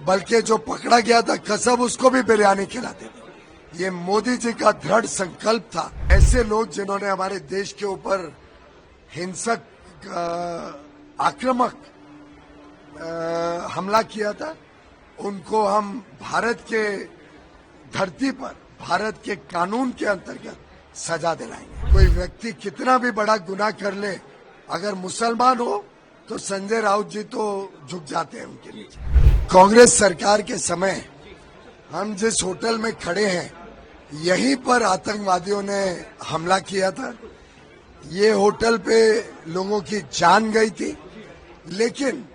बल्कि जो पकड़ा गया था कसम उसको भी बिरयानी खिलाते थे। ये मोदी जी का दृढ़ संकल्प था। ऐसे लोग जिन्होंने हमारे देश के ऊपर हिंसक आक्रामक हमला किया था, उनको हम भारत के धरती पर भारत के कानून के अंतर्गत सजा दिलाएंगे। कोई व्यक्ति कितना भी बड़ा गुनाह कर ले, अगर मुसलमान हो तो संजय राउत जी तो झुक जाते हैं उनके नीचे। कांग्रेस सरकार के समय हम जिस होटल में खड़े हैं, यहीं पर आतंकवादियों ने हमला किया था। ये होटल पे लोगों की जान गई थी, लेकिन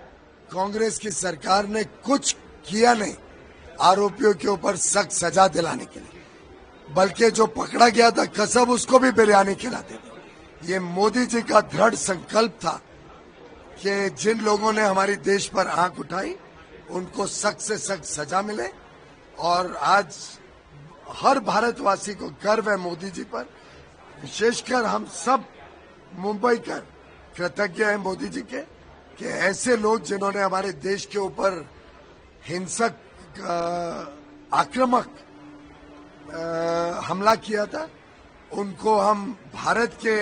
कांग्रेस की सरकार ने कुछ किया नहीं आरोपियों के ऊपर सख्त सजा दिलाने के लिए, बल्कि जो पकड़ा गया था कसम उसको भी बिरयानी खिलाते थे। ये मोदी जी का दृढ़ संकल्प था कि जिन लोगों ने हमारे देश पर आंख उठाई उनको सख्त से सख्त सजा मिले। और आज हर भारतवासी को गर्व है मोदी जी पर, विशेषकर हम सब मुंबई कर कृतज्ञ हैं मोदी जी के कि ऐसे लोग जिन्होंने हमारे देश के ऊपर हिंसक आक्रामक हमला किया था, उनको हम भारत के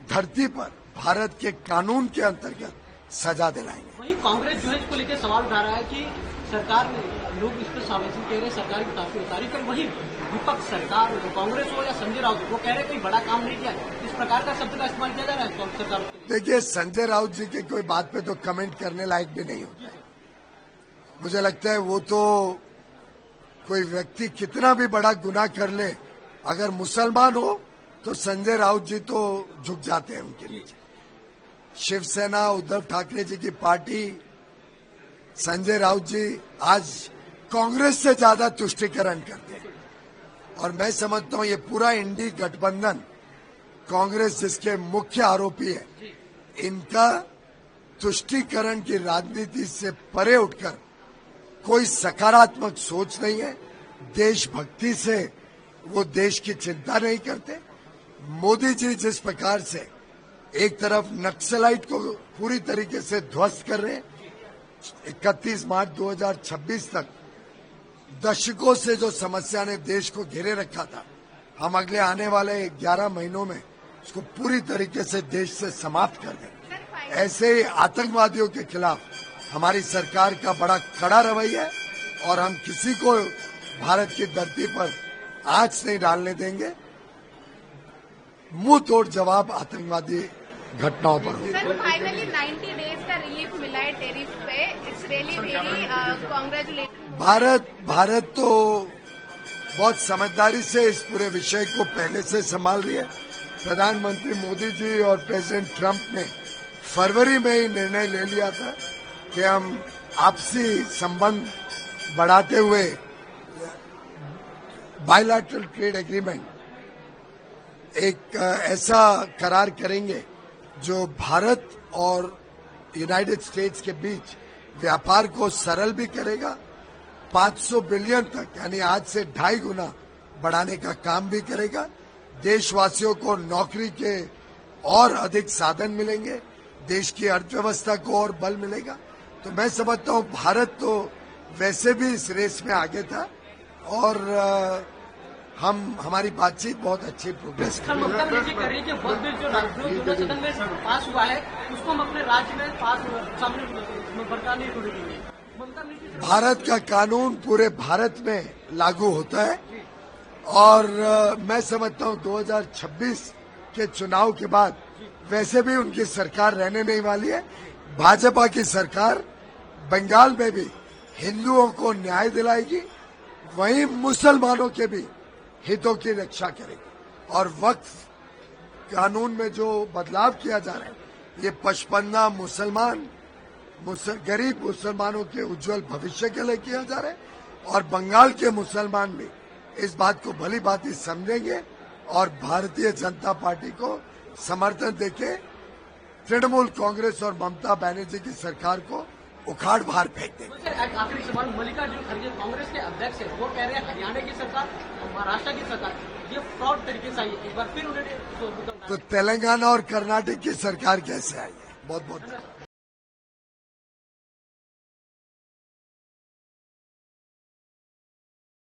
धरती पर भारत के कानून के अंतर्गत सजा दिलाएंगे। वही कांग्रेस जो है इसको लेकर सवाल उठा रहा है कि सरकार लोग इस पर सावधानी कह रहे हैं, सरकार की काफी उतारी, पर वही विपक्ष सरकार हो, कांग्रेस हो या संजय राउत, वो कह रहे हैं कोई बड़ा काम नहीं किया। इस प्रकार का शब्द का इस्तेमाल किया जा रहा है सरकार। देखिए, संजय राउत जी की कोई बात पे तो कमेंट करने लायक भी नहीं होता है। मुझे लगता है वो तो कोई व्यक्ति कितना भी बड़ा गुनाह कर ले, अगर मुसलमान हो तो संजय राउत जी तो झुक जाते हैं उनके नीचे। शिवसेना, उद्धव ठाकरे जी की पार्टी, संजय राउत जी आज कांग्रेस से ज्यादा तुष्टीकरण करते हैं। और मैं समझता हूं ये पूरा इंडी गठबंधन, कांग्रेस जिसके मुख्य आरोपी है, इनका तुष्टीकरण की राजनीति से परे उठकर कोई सकारात्मक सोच नहीं है। देशभक्ति से वो देश की चिंता नहीं करते। मोदी जी जिस प्रकार से एक तरफ नक्सलाइट को पूरी तरीके से ध्वस्त कर रहे हैं, 31 मार्च 2026 तक दशकों से जो समस्या ने देश को घेरे रखा था, हम अगले आने वाले 11 महीनों में उसको पूरी तरीके से देश से समाप्त कर देंगे। ऐसे ही आतंकवादियों के खिलाफ हमारी सरकार का बड़ा कड़ा रवैया है और हम किसी को भारत की धरती पर आंच नहीं डालने देंगे। मुंह तोड़ जवाब आतंकवादी घटनाओं पर। सर, फाइनली 90 डेज का रिलीफ मिला है टेरिफ पे। It's really congratulation. भारत तो बहुत समझदारी से इस पूरे विषय को पहले से संभाल रही है। प्रधानमंत्री मोदी जी और प्रेसिडेंट ट्रंप ने फरवरी में ही निर्णय ले लिया था कि हम आपसी संबंध बढ़ाते हुए बायलैटरल ट्रेड एग्रीमेंट एक ऐसा करार करेंगे जो भारत और यूनाइटेड स्टेट्स के बीच व्यापार को सरल भी करेगा, 500 बिलियन तक यानी आज से 2.5 गुना बढ़ाने का काम भी करेगा। देशवासियों को नौकरी के और अधिक साधन मिलेंगे, देश की अर्थव्यवस्था को और बल मिलेगा। तो मैं समझता हूं भारत तो वैसे भी इस रेस में आगे था और हमारी बातचीत बहुत अच्छी प्रोग्रेस कर रही है। जो सदन में पास हुआ है उसको हम अपने राज्य में पास भारत का कानून पूरे भारत में लागू होता है और मैं समझता हूं 2026 के चुनाव के बाद वैसे भी उनकी सरकार रहने नहीं वाली है। भाजपा की सरकार बंगाल में भी हिंदुओं को न्याय दिलाएगी, वहीं मुसलमानों के भी हितों की रक्षा करेगी। और वक्फ कानून में जो बदलाव किया जा रहा है, ये पचपन्ना गरीब मुसलमानों के उज्जवल भविष्य के लिए किया जा रहा है। और बंगाल के मुसलमान भी इस बात को भली भांति समझेंगे और भारतीय जनता पार्टी को समर्थन देके तृणमूल कांग्रेस और ममता बनर्जी की सरकार को उखाड़ बाहर फेंक देंगे। आखिरी सवाल, मल्लिकार्जुन खड़गे कांग्रेस के अध्यक्ष है, वो कह रहे हैं हरियाणा की सरकार और महाराष्ट्र की सरकार ये फ्रॉड तरीके से आई है। एक बार फिर उन्होंने तो तेलंगाना और कर्नाटक की सरकार कैसे आई है? बहुत बहुत